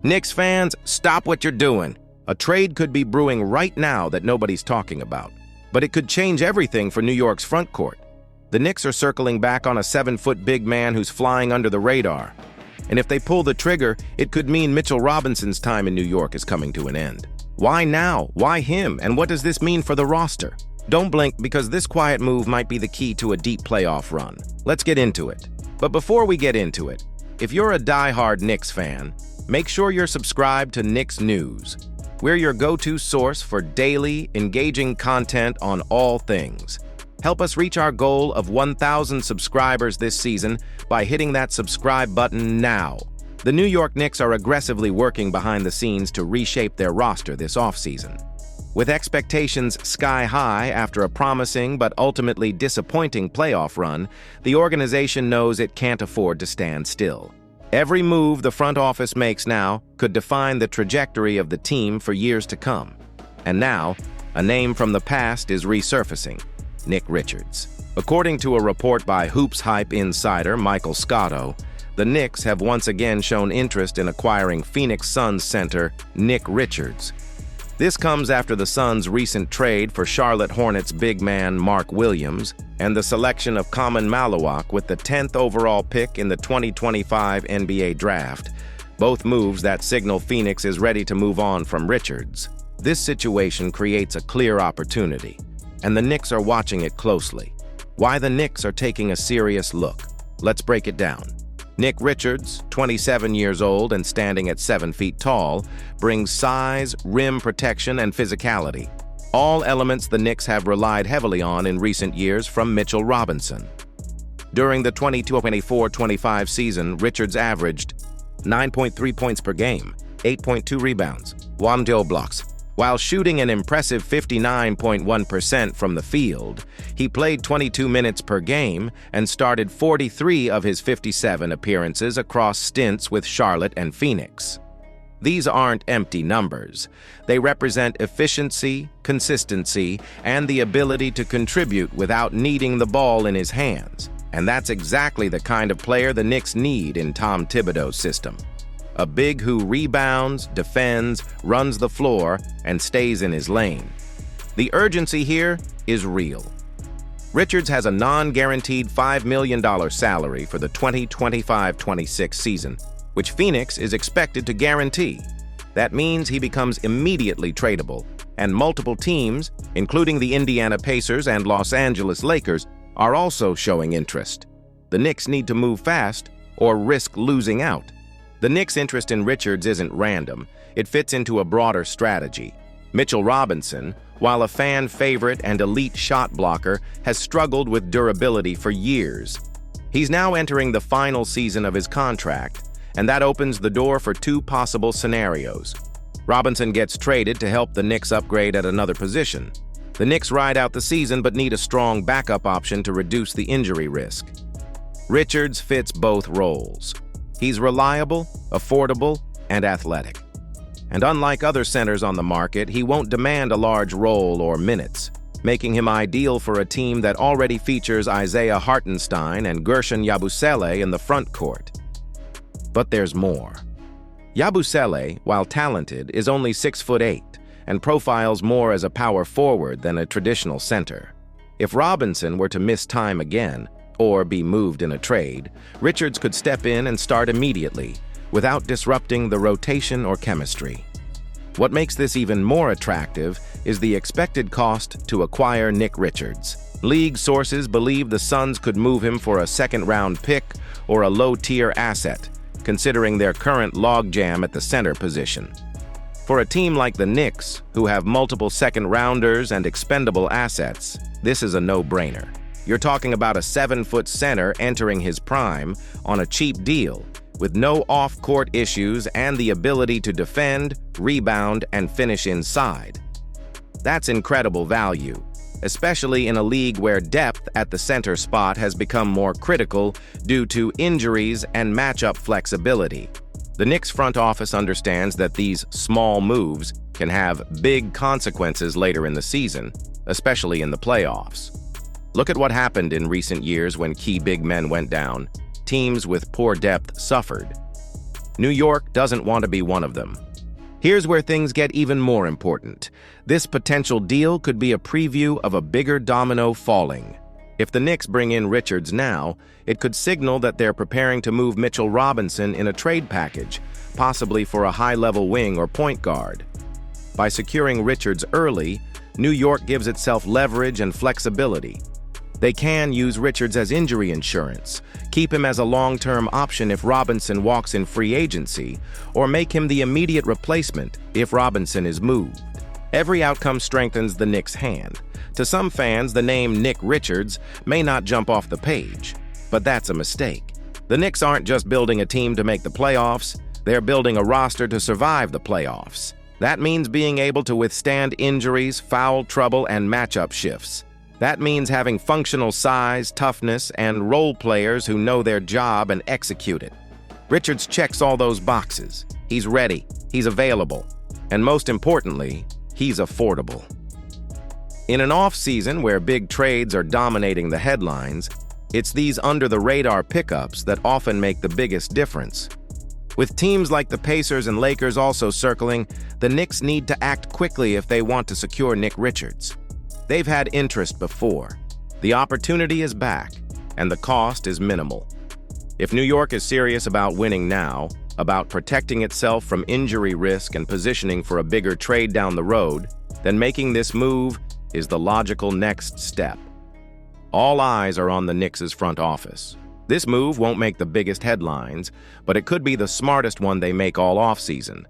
Knicks fans, stop what you're doing. A trade could be brewing right now that nobody's talking about. But it could change everything for New York's front court. The Knicks are circling back on a 7-foot big man who's flying under the radar. And if they pull the trigger, it could mean Mitchell Robinson's time in New York is coming to an end. Why now? Why him? And what does this mean for the roster? Don't blink, because this quiet move might be the key to a deep playoff run. Let's get into it. But before we get into it, if you're a die-hard Knicks fan, make sure you're subscribed to Knicks News. We're your go-to source for daily, engaging content on all things. Help us reach our goal of 1,000 subscribers this season by hitting that subscribe button now. The New York Knicks are aggressively working behind the scenes to reshape their roster this offseason. With expectations sky high after a promising but ultimately disappointing playoff run, the organization knows it can't afford to stand still. Every move the front office makes now could define the trajectory of the team for years to come. And now, a name from the past is resurfacing: Nick Richards. According to a report by Hoops Hype insider Michael Scotto, the Knicks have once again shown interest in acquiring Phoenix Suns center Nick Richards. This comes after the Suns' recent trade for Charlotte Hornets big man Mark Williams and the selection of Kaman Malawak with the 10th overall pick in the 2025 NBA Draft, both moves that signal Phoenix is ready to move on from Richards. This situation creates a clear opportunity, and the Knicks are watching it closely. Why the Knicks are taking a serious look? Let's break it down. Nick Richards, 27 years old and standing at 7 feet tall, brings size, rim protection, and physicality. All elements the Knicks have relied heavily on in recent years from Mitchell Robinson. During the 22-24-25 season, Richards averaged 9.3 points per game, 8.2 rebounds, 1 blocks. While shooting an impressive 59.1% from the field, he played 22 minutes per game and started 43 of his 57 appearances across stints with Charlotte and Phoenix. These aren't empty numbers. They represent efficiency, consistency, and the ability to contribute without needing the ball in his hands. And that's exactly the kind of player the Knicks need in Tom Thibodeau's system. A big who rebounds, defends, runs the floor, and stays in his lane. The urgency here is real. Richards has a non-guaranteed $5 million salary for the 2025-26 season, which Phoenix is expected to guarantee. That means he becomes immediately tradable, and multiple teams, including the Indiana Pacers and Los Angeles Lakers, are also showing interest. The Knicks need to move fast or risk losing out. The Knicks' interest in Richards isn't random. It fits into a broader strategy. Mitchell Robinson, while a fan favorite and elite shot blocker, has struggled with durability for years. He's now entering the final season of his contract, and that opens the door for two possible scenarios. Robinson gets traded to help the Knicks upgrade at another position. The Knicks ride out the season but need a strong backup option to reduce the injury risk. Richards fits both roles. He's reliable, affordable, and athletic. And unlike other centers on the market, he won't demand a large role or minutes, making him ideal for a team that already features Isaiah Hartenstein and Gershon Yabusele in the front court. But there's more. Yabusele, while talented, is only 6'8" and profiles more as a power forward than a traditional center. If Robinson were to miss time again, or be moved in a trade, Richards could step in and start immediately, without disrupting the rotation or chemistry. What makes this even more attractive is the expected cost to acquire Nick Richards. League sources believe the Suns could move him for a second-round pick or a low-tier asset, considering their current logjam at the center position. For a team like the Knicks, who have multiple second-rounders and expendable assets, this is a no-brainer. You're talking about a 7-foot center entering his prime on a cheap deal, with no off-court issues and the ability to defend, rebound, and finish inside. That's incredible value, especially in a league where depth at the center spot has become more critical due to injuries and matchup flexibility. The Knicks front office understands that these small moves can have big consequences later in the season, especially in the playoffs. Look at what happened in recent years when key big men went down. Teams with poor depth suffered. New York doesn't want to be one of them. Here's where things get even more important. This potential deal could be a preview of a bigger domino falling. If the Knicks bring in Richards now, it could signal that they're preparing to move Mitchell Robinson in a trade package, possibly for a high-level wing or point guard. By securing Richards early, New York gives itself leverage and flexibility. They can use Richards as injury insurance, keep him as a long-term option if Robinson walks in free agency, or make him the immediate replacement if Robinson is moved. Every outcome strengthens the Knicks' hand. To some fans, the name Nick Richards may not jump off the page, but that's a mistake. The Knicks aren't just building a team to make the playoffs, they're building a roster to survive the playoffs. That means being able to withstand injuries, foul trouble, and matchup shifts. That means having functional size, toughness, and role players who know their job and execute it. Richards checks all those boxes. He's ready, he's available, and most importantly, he's affordable. In an off-season where big trades are dominating the headlines, it's these under-the-radar pickups that often make the biggest difference. With teams like the Pacers and Lakers also circling, the Knicks need to act quickly if they want to secure Nick Richards. They've had interest before. The opportunity is back, and the cost is minimal. If New York is serious about winning now, about protecting itself from injury risk and positioning for a bigger trade down the road, then making this move is the logical next step. All eyes are on the Knicks' front office. This move won't make the biggest headlines, but it could be the smartest one they make all offseason.